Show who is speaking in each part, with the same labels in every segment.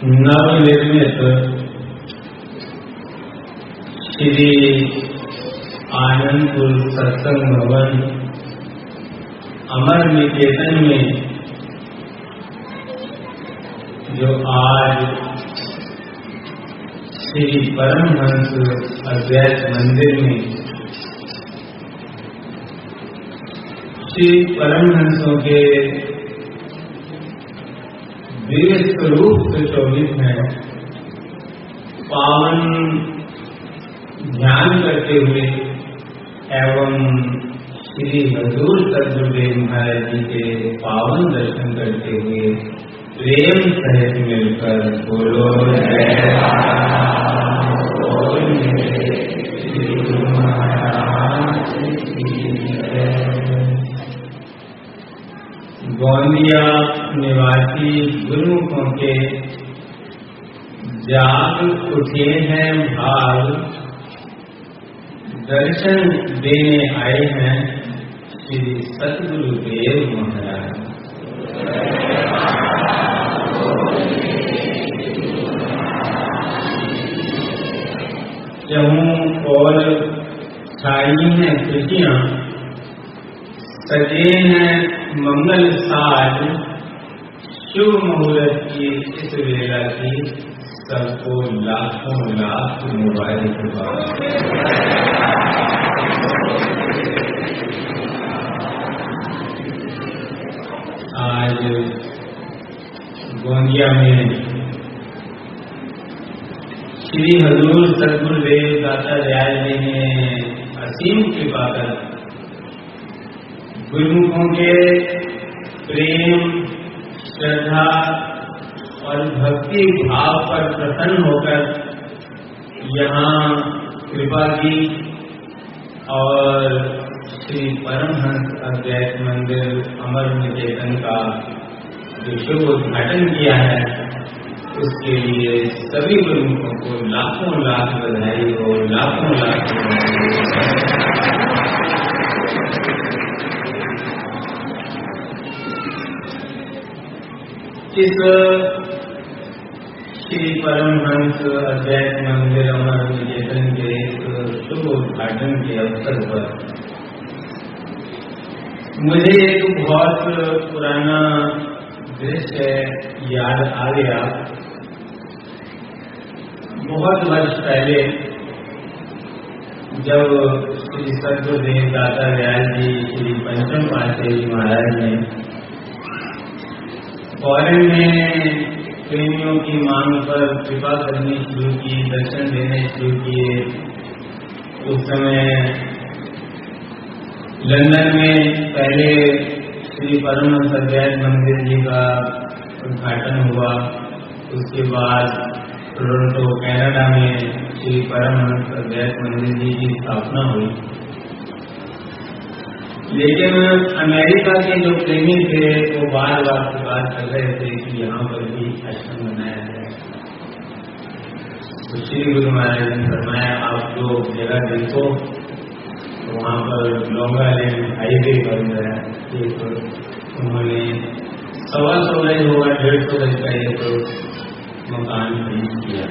Speaker 1: नवनिर्मित श्री आनंदपुर सत्संग भवन अमर निकेतन में जो आज श्री परमहंस अद्वैत मंदिर में श्री परमहंसों के दिव्य स्वरूप से शोभित है, पावन ध्यान करते हुए एवं श्री हजूर सद्गुरुदेव महाराज जी के पावन दर्शन करते हुए प्रेम सहित मिलकर बोलो श्री गुरु महाराज की जय। गोंदिया निवासी गुरुमुखों के जाग उठे हैं भाग, दर्शन देने आए हैं श्री सद्गुरुदेव महाराज। जम्मू और छाई हैं खुशियां, सजे हैं मंगल साज, शुभ मुहूर्त की इस वेला की सबको लाखों लाख मुबारकबाद। आज गोंदिया में श्री हजूर सद्गुरुदेव दाता दयाल जी ने असीम कृपा कर गुरुमुखों के प्रेम, श्रद्धा और भक्ति भाव पर प्रसन्न होकर यहाँ कृपा की और श्री परमहंस अद्वैत मंदिर अमर निकेतन का जो शुभ उद्घाटन किया है, उसके लिए सभी गुरुमुखों को लाखों लाख बधाई हो, लाखों लाख इस श्री परमहंस अद्वैत मंदिर अमर निकेतन के शुभ उद्घाटन के अवसर पर मुझे एक बहुत पुराना दृश्य याद आ गया। बहुत वर्ष पहले जब श्री सद्गुरुदेव दाता दयाल जी श्री पंचम पातशाही जी महाराज ने फॉरेन में प्रेमियों की मांग पर कृपा करनी शुरू की, दर्शन देने शुरू किए, उस समय लंदन में पहले श्री परमहंस अद्वैत मंदिर जी का उद्घाटन हुआ। उसके बाद टोरंटो कनाडा में श्री परमहंस अद्वैत मंदिर जी की स्थापना हुई। लेकिन अमेरिका के जो प्रेमी थे वो बार बार बात कर रहे थे कि यहाँ पर भी आश्रम बनाया जाए। तो श्री गुरु महाराज ने फरमाया, आप जो जगह देखो तो वहाँ पर लॉन्ग आइलैंड हाईवे बन रहा है। एक उन्होंने 125 गज होगा, 150 गज का एक मकान खरीद किया।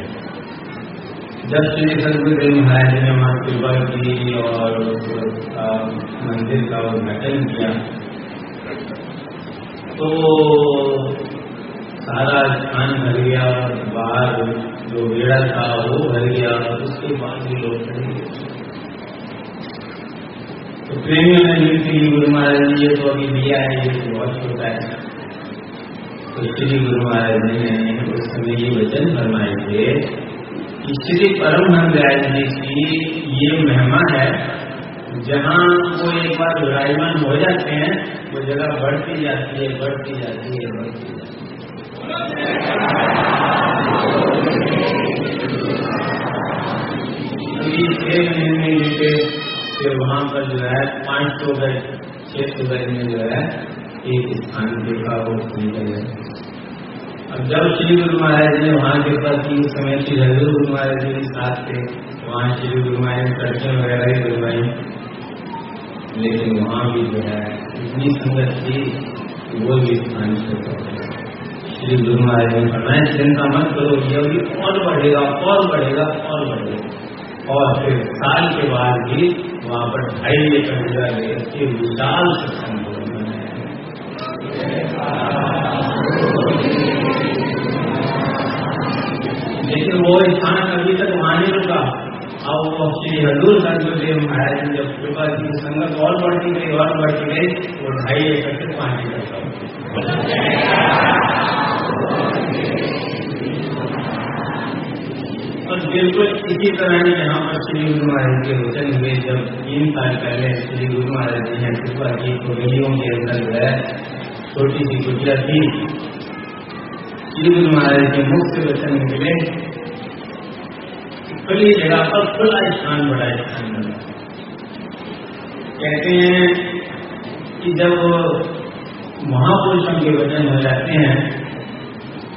Speaker 1: जब श्री सद्गुरुदेव महाराज ने वहाँ कृपा की और मंदिर का उद्घाटन किया तो सारा स्थान भर गया, बाहर जो बेड़ा था वो भर गया, उसके बाद भी लोग खड़े। तो प्रेमियों ने मिलती गुरु महाराज ये तो अभी दिया है, ये तो बहुत छोटा है। तो श्री गुरु महाराज ने उस समय ये वचन फरमाए थे, श्री परमहंस दयाल जी की ये महिमा है, जहाँ वो एक बार विराजमान हो जाते हैं वो जगह बढ़ती जाती है, बढ़ती जाती है, बढ़ती जाती है। अभी 6 महीने बीते, फिर वहाँ पर जो है 500 गज 600 गज में जो है एक स्थान देखा, वो निकल गया। अब जब श्री गुरु महाराज ने वहाँ कृपा की, उस समय श्री हजूर गुरु महाराज जी के साथ थे, वहाँ श्री गुरु महाराज ने सड़कें वगैरह ही करवाई, लेकिन वहाँ भी जो है इतनी संगत थी कि वो भी स्थान छोड़ श्री गुरु महाराज ने फरमाया चिंता मत करो, ये अभी और बढ़ेगा और बढ़ेगा और बढ़ेगा। और फिर साल के बाद भी वहां पर 2.5 एकड़ जगह लेकर के विशाल सत्संग भवन बनाया। लेकिन वो स्थान अभी तक वहां नहीं रुका। अब वो श्री हजूर सदगुरुदेव महाराज ने जब कृपा की संगत और बढ़ती गई और बढ़ती गई, वो 2.5 एकड़ से 5 एकड़ का। और बिल्कुल इसी तरह यहाँ पर श्री गुरु महाराज के वचन हुए। जब 3 साल पहले श्री गुरु महाराज जी ने कृपा की तो गलियों के अंदर जो है छोटी सी कुटिया थी। श्री गुरु महाराज के मुख से वचन निकले, खुली जगह पर खुला स्थान, बड़ा स्थान बना। कहते हैं कि जब महापुरुषों के वचन हो जाते हैं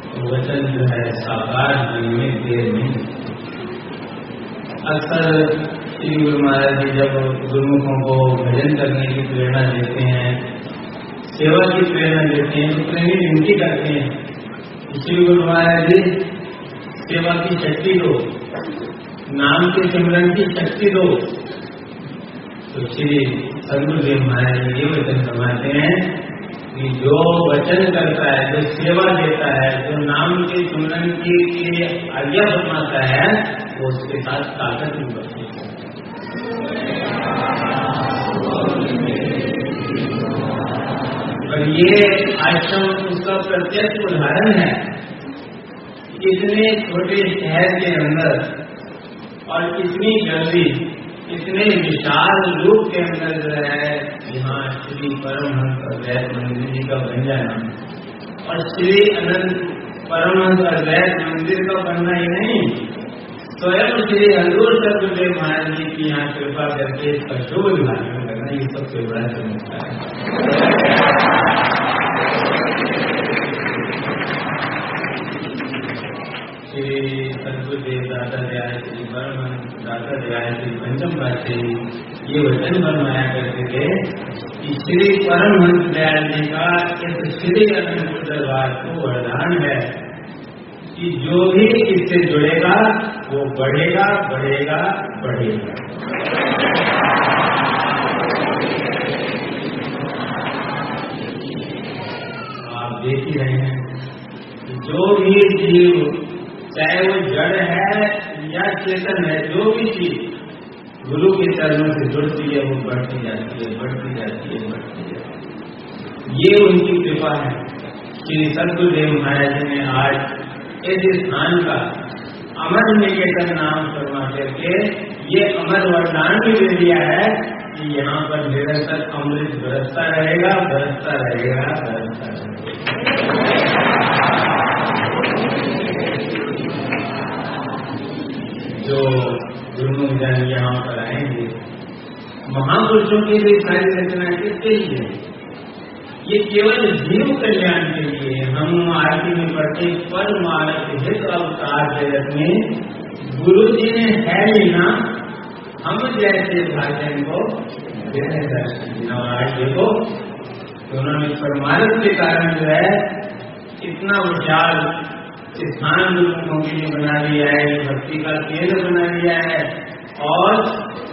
Speaker 1: तो वचन जो है साकार होने में देर नहीं। अक्सर श्री गुरु महाराज जी जब गुरुमुखों को भजन करने की प्रेरणा देते हैं, सेवा की प्रेरणा देते हैं, तो प्रेमी विनती करते हैं श्री गुरु महाराज जी सेवा की शक्ति दो, नाम के सिमरन की शक्ति दो। तो श्री सदगुरुदेव महाराज जी ये वचन फरमाते हैं कि जो वचन करता है, जो सेवा देता है, जो नाम के सिमरन की आज्ञा फरमाता है, वो उसके साथ ताकत भी बढ़ती है। और ये आश्रम उसका प्रत्यक्ष उदाहरण है। इतने छोटे शहर के अंदर और इतनी जल्दी, इतने विशाल रूप के अंदर जो है यहाँ श्री परमहंस अद्वैत मंदिर जी का बन जाना, और श्री अनंत परमहंस अद्वैत मंदिर का बनना ही नहीं, स्वयं श्री हजूर सदगुरुदेव महाराज जी की यहाँ कृपा करके इसका शुभ उद्घाटन करना, ये सबसे बड़ा चमत्कार है। श्री सदगुरुदेव दाता दयाल श्री परमहंस दाता दयाल श्री पंचम पातशाही ये वचन फरमाया करते थे कि श्री परमहंस दयाल जी का इस श्री अनंत दरबार को वरदान है कि जो भी इससे जुड़ेगा वो बढ़ेगा बढ़ेगा बढ़ेगा। आप देख ही रहे हैं कि जो भी जीव, चाहे वो जड़ है या चेतन है, जो भी चीज गुरु के चरणों से जुड़ती है वो बढ़ती जाती है, बढ़ती जाती है, बढ़ती जाती है। ये उनकी कृपा है। श्री सदगुरुदेव महाराज जी ने आज इस स्थान का अमर निकेतन नाम फरमा करके ये अमर वरदान भी दे दिया है कि यहाँ पर निरंतर अमृत बरसता रहेगा, बरसता रहेगा, बरसता रहेगा। जो गुरुमुख जन यहाँ पर आएंगे, महापुरुषों की भी सारी रचना किसके लिए? ये केवल जीव कल्याण के लिए। हम आरती में पढ़ते परमार्थ हित अवतार जगत में गुरु जी ने है लेना हम जैसे भाजन को दर्शन। आज देखो उन्होंने परमार्थ के कारण जो है इतना विशाल स्थान गुरुमुखों के लिए बना दिया है, भक्ति का केंद्र बना दिया है, और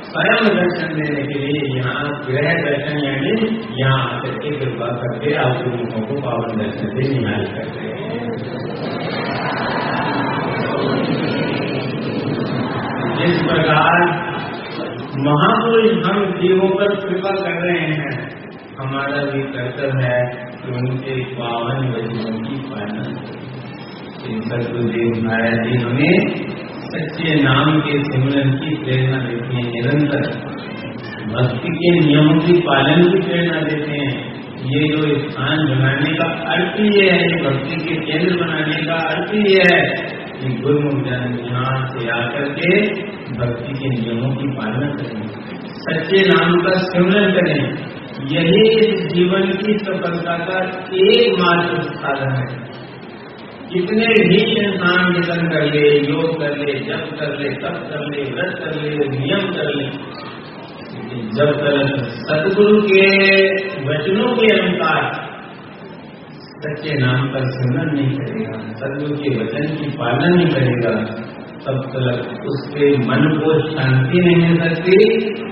Speaker 1: स्वयं दर्शन देने के लिए यहाँ गृह दर्शन यानी यहाँ आकर के कृपा करके आप गुरुमुखों को पावन दर्शन से निहाल करते हैं। जिस प्रकार महापुरुष हम जीवों पर कृपा कर रहे हैं, हमारा भी कर्तव्य है कि उनके पावन वचनों की पालना। श्री सदगुरुदेव महाराज जी हमें सच्चे नाम के सिमरन की प्रेरणा देते हैं, निरंतर भक्ति के नियमों की पालन की प्रेरणा देते हैं। ये जो स्थान बनाने का अर्थ ही है, ये भक्ति के केंद्र बनाने का अर्थ ही है कि गुरुमुख जन यहाँ से आकर के भक्ति के नियमों की पालना करें, सच्चे नाम का सिमरन करें। यही इस जीवन की सफलता का एकमात्र साधन है। कितने भी इंसान यत्न कर ले, योग कर ले, जप कर ले, तप कर ले, व्रत कर ले, नियम कर ले, जब तक सतगुरु के वचनों के अनुसार सच्चे नाम का सिमरन नहीं करेगा, सदगुरु के वचन की पालना नहीं करेगा, तब तक उसके मन को शांति नहीं मिल सकती,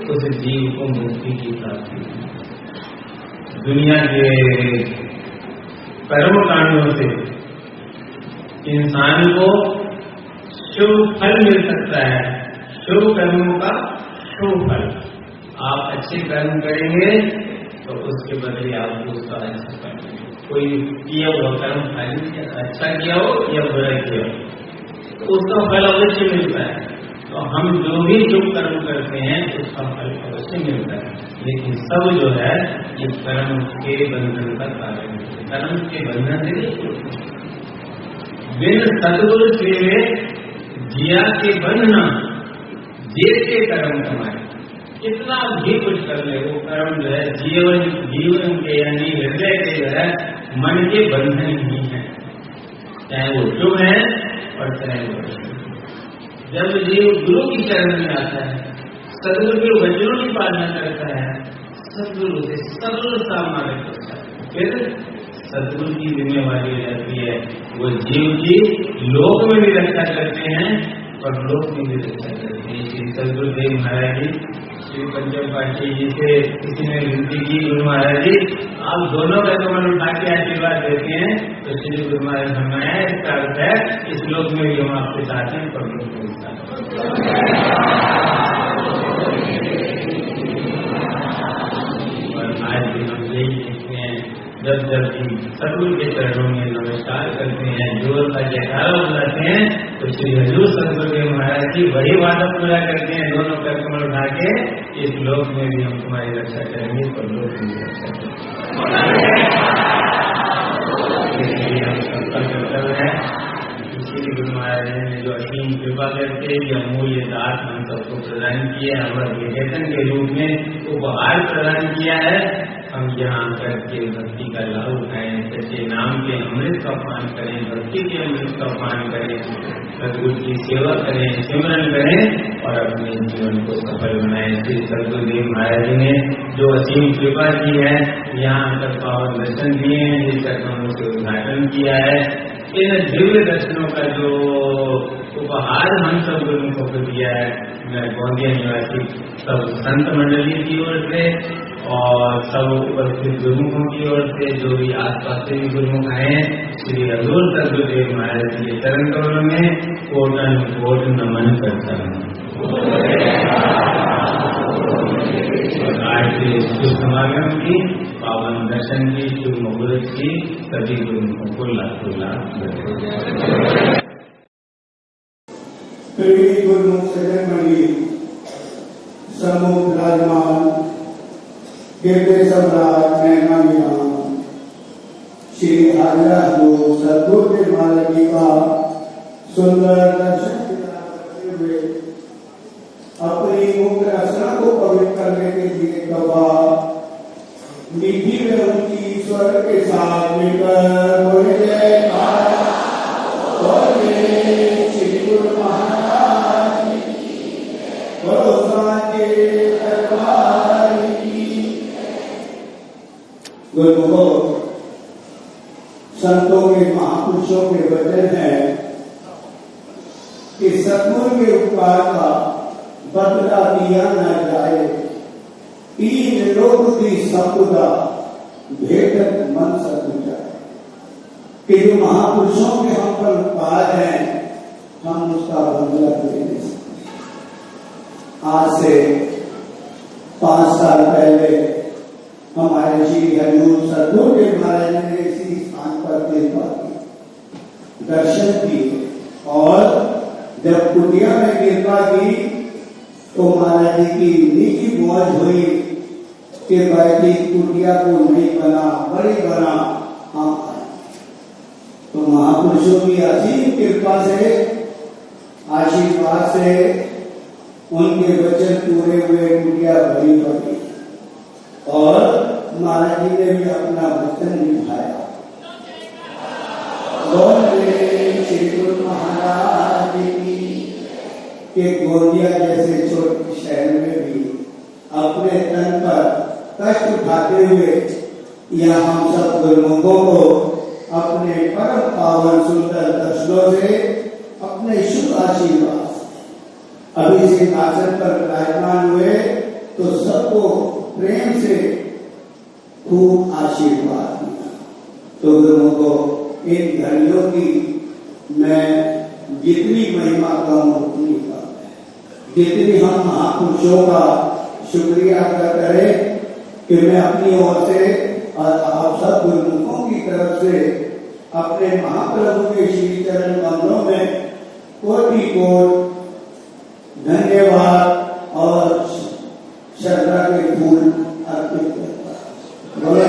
Speaker 1: उस जीव को मुक्ति की प्राप्ति नहीं। दुनिया के कर्म कांडों से इंसान को शुभ फल मिल सकता है, शुभ कर्मों का शुभ फल। आप अच्छे कर्म करेंगे तो उसके बदले आपको उसका अच्छा फल मिलेगा। कोई किया हुआ कर्म खाली अच्छा किया हो या बुरा किया हो तो उसका फल अवश्य मिलता है। तो हम जो भी शुभ कर्म करते हैं उसका फल अवश्य मिलता है, लेकिन सब जो है ये कर्म के बंधन का कारण है। कर्म के बंधन से नहीं, बिन सतगुरु सेवे जिया के बंधना, जेब के कर्म कमाए। कितना भी कुछ कर ले वो कर्म जो है जीवन के यानी हृदय के जो है मन के बंधन ही है, चाहे वो शुभ है और चाहे वो अशुभ। जब जीव गुरु की चरण में आता है, सदगुरु के वचनों की पालना करता है, सदगुरु से सरलता मार्ग करता है, फिर सदगुरु की जिम्मेवारी हो जाती है। वो जीव की लोक में भी रक्षा करते हैं और लोक में भी रक्षा करते हैं। श्री सदगुरुदेव महाराज जी, श्री पंचम पाठी जी से किसी ने विनती की, गुरु महाराज जी आप दोनों का कमल उठा के आशीर्वाद देते हैं, तो श्री गुरु महाराज फरमाया इसका अर्थ है इस लोक में भी हम आपके साथ हैं, पर लोक में भी साथ और आज भी हम यही देखते हैं, जब भी सदगुरु के चरणों में नमस्कार करते हैं, जोर का जयकारा बुलाते हैं, तो श्री हजूर सदगुरुदेव महाराज जी वही वादा पूरा करते हैं, दोनों का कमल उठा के इस लोक में भी हम तुम्हारी रक्षा करेंगे और लोक में भी रक्षा करेंगे। इसलिए हम सबका कर्तव्य है, श्री गुरु महाराज ने जो असीम कृपा करके ये अमूल्य दात हम सबको प्रदान किया है, हमारे निकेतन के रूप में उपहार प्रदान किया है, हम यहाँ करके भक्ति का लाभ उठाएं, सच्चे नाम के अमृत का पान करें, भक्ति के अमृत का पान करें, सदगुरु की सेवा करें, सिमरन करें और अपने जीवन को सफल बनाएं। श्री सदगुरुदेव महाराज जी ने जो असीम कृपा की है, यहाँ आकर पावन दर्शन दिए हैं, जिसका कामों से उद्घाटन किया है, इन दिव्य दर्शनों का जो उपहार हम सब गुरुमुखों को दिया है, मैं गोंदिया निवासी सब संत मंडली की ओर से और सब उपस्थित गुरुमुखों की ओर से, जो भी आसपास से भी गुरुमुख आए हैं, श्री हजूर सदगुरुदेव महाराज के चरण कमलों में कोटन कोट नमन करता हूँ। आज के शुभ समागम की, पावन दर्शन की, शुभ मुहूर्त की सभी गुरुमुखों को लाखों लाख बधाई।
Speaker 2: गुरुमुख सज्जन मंडली, समूह विराजमान, गिरते सम्राट नैना विराम, श्री हाजरा हजूर सदगुरुदेव महाराज जी का सुंदर दर्शन करते हुए अपनी मुख रचना को पवित्र करने के लिए कहा, निधि में उनकी ईश्वर के साथ मिलकर बोले जयकारा, बोले श्री गुरु महाराज बोलो साचे दरबार की। गुरुमुखों, संतों के महापुरुषों के वचन है कि सतगुरु के उपकार का बदला दिया न जाए, तीन लोक की संपदा भेटत मन सत जाए। कि जो महापुरुषों के हम पर उपकार हैं, हम उसका बदला दे नहीं सकते। आज से 5 साल पहले हमारे श्री हजूर सदगुरुदेव महाराज ने इसी स्थान पर कृपा की, दर्शन किए, और जब कुटिया में कृपा की तो महाराज जी की निजी मौज हुई कि भाई कुटिया को नहीं बना, बड़ी बना, हम आए। तो महापुरुषों की असीम कृपा से, आशीर्वाद से उनके वचन पूरे हुए, कुटिया बड़ी बनी और महाराज जी ने भी अपना वचन निभाया। श्री गुरु महाराज की के गोंदिया जैसे छोटे शहर में भी अपने तन पर कष्ट उठाते हुए यह हम सब गुरुमुखों को अपने परम पावन सुंदर दर्शनों से, अपने शुभ आशीर्वाद अभी सिंहासन पर विराजमान हुए तो सबको प्रेम से खूब आशीर्वाद दिया। तो गुरुओं को इन घड़ियों की मैं जितनी महिमा कम उतनी कम है, जितनी हम महापुरुषों का शुक्रिया अदा करें कि मैं अपनी ओर से और आप सब गुरुमुखों की तरफ से अपने महाप्रभु के श्री चरण कमलों में कोटि कोटि धन्यवाद और श्रद्धा के फूल अर्पित करता। बोले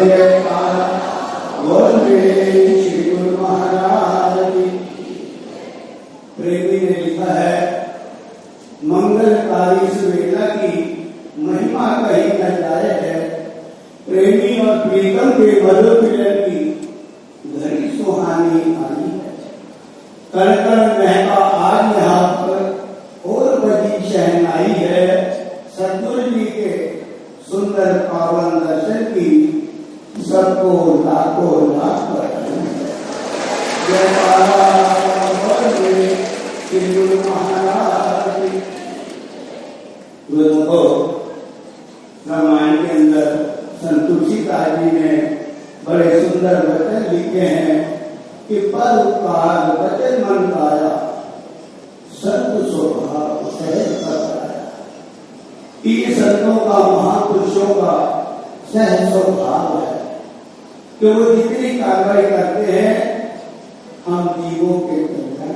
Speaker 2: श्री गुरु महाराज की। प्रेमी ने लिखा है, मंगलकारी इस वेला की महिमा कही न जाए है, प्रेमी और प्रीतम के मधुर मिलन की घड़ी सुहानी आई है। कल कल महका आज यहाँ पर और बजी शहनाई है, सतगुरु जी के सुंदर पावन दर्शन की सबको लाखों लाख श्री गुरु महाराज। गुरु को रामायण के अंदर संतुलसीदास जी ने बड़े सुंदर वचन लिखे हैं कि परोपकार वचन मन काया, संत स्वभाव सहज बताया। ये संतों का, महापुरुषों का सहज स्वभाव है कि वो जितनी कार्रवाई करते हैं हम जीवों के कल्याण,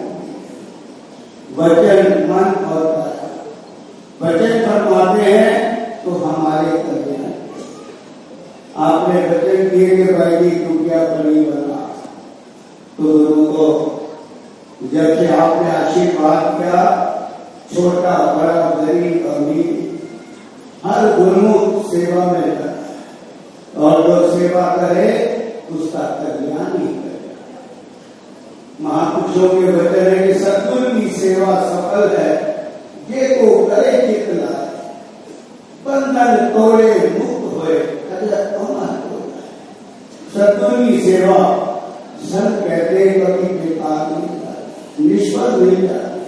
Speaker 2: वचन मन और काया, वचन फरमाते हैं तो हमारे कल्याण। आपने वचन दिए कि भाई जी तू क्या बड़ी बना, तो गुरु को जब से आपने आशीर्वाद किया, छोटा बड़ा गरीब अमीर हर गुरुमुख सेवा में लगा, और जो सेवा करे उसका कल्याण ही करे। महापुरुषों के वचन है कि सतगुरु की सेवा सफल है, ये को करे चित लाए, बंधन तोड़े मुक्त होए, सतगुरु की सेवा संत कहते हैं कभी बेकार नहीं, निष्फल नहीं जाती।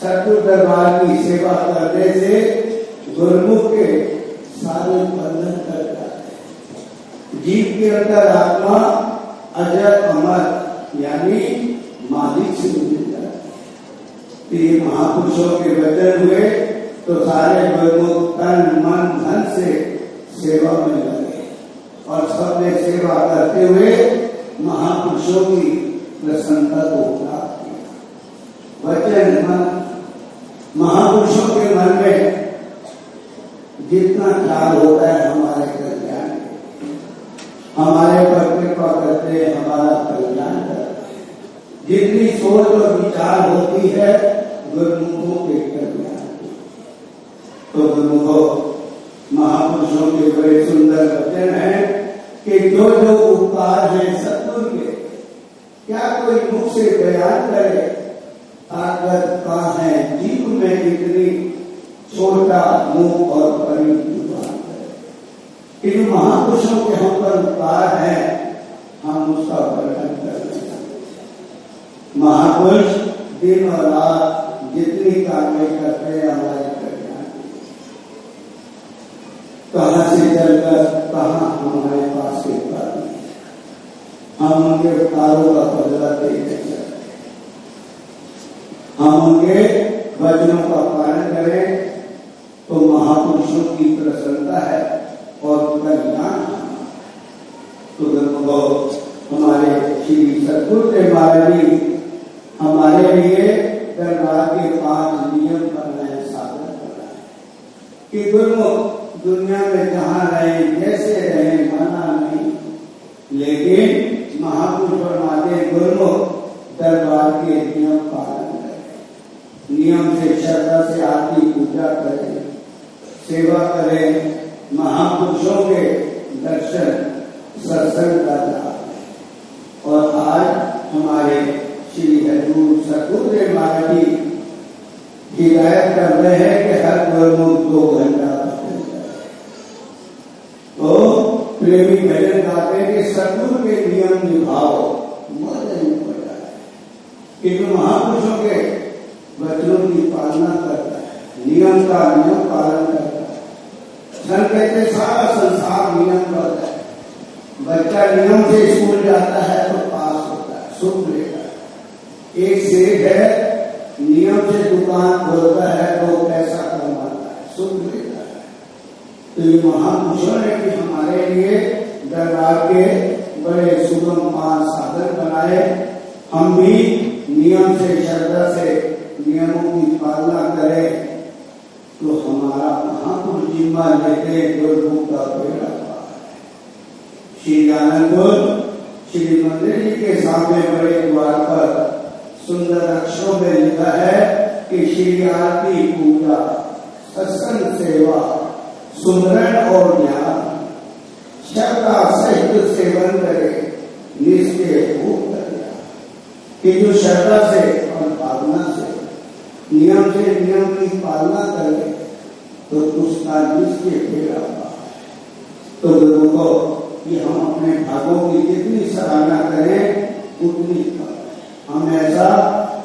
Speaker 2: सतगुरु दरबार की सेवा करने से गुरुमुख के सारे बंधन कर जाते हैं। जीव के अंदर आत्मा अजर अमर यानी मालिक से मिल जाती है। ये महापुरुषों के वचन हुए तो सारे गुरुमुख तन मन धन से सेवा में लगे और सबने सेवा करते हुए महापुरुषों की प्रसन्नता को प्राप्त किया। वचन मन, महापुरुषों के मन में जितना ख्याल होता है हमारे कल्याण, हमारे पर कृपा करते हैं, हमारा कल्याण करते हैं। जितनी सोच और विचार होती है गुरुमुखों के कल्याण, तो गुरुमुखों महापुरुषों के बड़े सुंदर वचन हैं कि जो जो उपकार है सतगुरु के, क्या कोई मुख से बयान करे, ताकत कहाँ है जीव में इतनी, छोटा मुंह और बड़ी जुबान है। इन महापुरुषों के हम पर उपकार है, हम उसका वर्णन कर रहे हैं। महापुरुष दिन और रात जितनी कार्य करते हैं हमारे कल्याण, कहाँ से चलकर कहाँ हमारे पास के उपकार, हम उनके उपकारों का बदला दे नहीं सकते। हम उनके वचनों का पालन करें तो महापुरुषों की प्रसन्नता है और कल्याण। तो हमारे श्री सतगुरुदेव महाराज जी हमारे लिए दरबार के 5 नियम बनाए, साधन बनाए कि गुरुमुख दुनिया में जहां रहे जैसे रहे माना नहीं, लेकिन महापुरुष फरमाते गुरुमुख दरबार के नियम पालन करें, नियम से श्रद्धा से आरती पूजा करें, सेवा करें, महापुरुषों के दर्शन सत्संग का लाभ। और आज हमारे श्री हजूर सतगुरुदेव महाराज जी हिदायत कर रहे हैं कि हर गुरुमुख 2 घंटा भजन करें। तो प्रेमी भजन गाते हैं कि सतगुरु के नियम निभाओ, के वचनों की पालना करता है, नियम का नियम पालन करता है। धन कहते सारा संसार नियम करता है। बच्चा नियम से स्कूल जाता है तो पास होता है, सुख लेता है। एक सेठ है, नियम से दुकान खोलता है तो पैसा कमाता है, सुख लेता है। तो ये महापुरुषों ने कि हमारे लिए दरबार के बड़े सुगम पांच साधन बनाए। हम भी नियम से, श्रद्धा से नियमों की पालना करें तो हमारा महापुरुष जिम्मा लेते गुरमुख का बेड़ा पार है। श्री आनंदपुर श्री मंदिर जी के सामने बड़े द्वार पर सुंदर अक्षरों में लिखा है कि श्री आरती, पूजा, सत्संग, सेवा, सुमरन और ज्ञान श्रद्धा सहित सेवन करे, निष्ठे भूख करिया। कि जो श्रद्धा से और भावना से नियम से नियम की पालना करे तो उसका निष्ठे फेरा हुआ है। तो लोगों को कि हम अपने भागों की जितनी सराहना करें उतनी कम। हमें ऐसा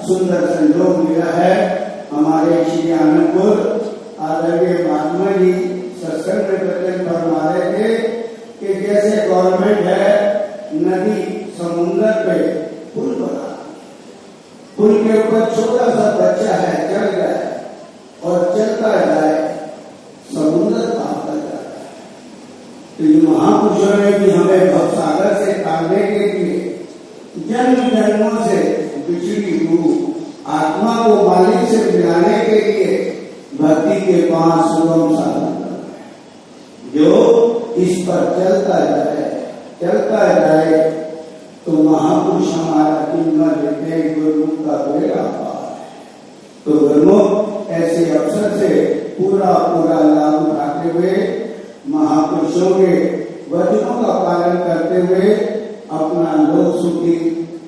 Speaker 2: सुंदर संयोग मिला है। हमारे श्री आनंदपुर आदरणीय महात्मा जी सत्संग में वचन फरमा रहे थे कि जैसे गवर्नमेंट है नदी समुद्र पे पुल बना, पुल के ऊपर छोटा सा बच्चा है चल जाए और चलता जाए, समुद्र पार कर जाता है। तो ये महापुरुषों ने भी हमें भवसागर से तारने के लिए जन्म जन्मों से बिछड़ी हुई आत्मा को मालिक से मिलाने के लिए भक्ति के 5 सुगम साधन जो इस पर चलता जाए तो महापुरुष हमारा जिम्मा लेते गुरुमुख का बेड़ा पार है। तो गुरुमुख ऐसे अवसर से पूरा लाभ उठाते हुए महापुरुषों के वचनों का पालन करते हुए अपना लोक सुखी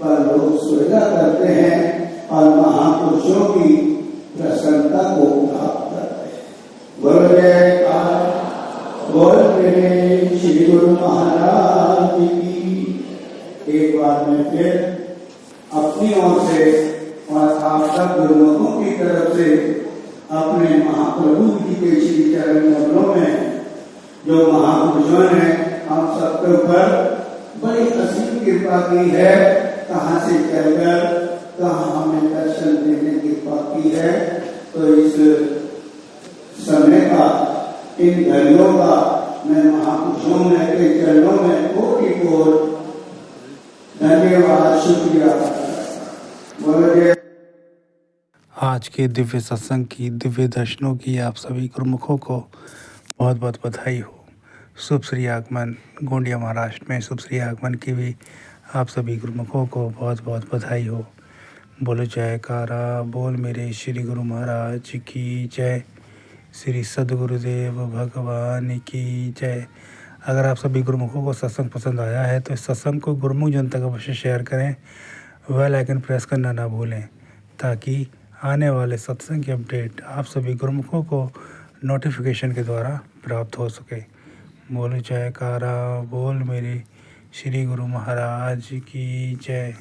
Speaker 2: पर लोक सुविधा करते हैं और महापुरुषों की प्रसन्नता को प्राप्त करते हैं। बोल जयकार बोल मेरे श्री गुरु महाराज की। एक बार मैं फिर अपनी ओर से और आप सब गुरुमुखों की तरफ से अपने महाप्रभु जी के श्री चरण कमलों में जो महापुरुषों ने हम सबके ऊपर बड़ी असीम कृपा की है, कहाँ से चलकर कहाँ हमें दर्शन देने की कृपा की है। तो इस समय का, इन घड़ियों का मैं महापुरुषों में के चरणों में कोटि धन्यवाद, शुक्रिया। बोलिए।
Speaker 3: आज के दिव्य सत्संग की, दिव्य दर्शनों की आप सभी गुरुमुखों को बहुत बहुत बधाई हो। शुभ श्री आगमन गोंडिया महाराष्ट्र में शुभ श्री आगमन की भी आप सभी गुरुमुखों को बहुत बहुत बधाई हो। बोलो जयकारा बोल मेरे श्री गुरु महाराज की जय, श्री सद्गुरुदेव भगवान की जय। अगर आप सभी गुरुमुखों को सत्संग पसंद आया है तो इस सत्संग को गुरुमुख जन तक अवश्य शेयर करें, बेल आइकन प्रेस करना ना भूलें ताकि आने वाले सत्संग की अपडेट आप सभी गुरुमुखों को नोटिफिकेशन के द्वारा प्राप्त हो सके। बोलो जयकारा बोल मेरे श्री गुरु महाराज की जय।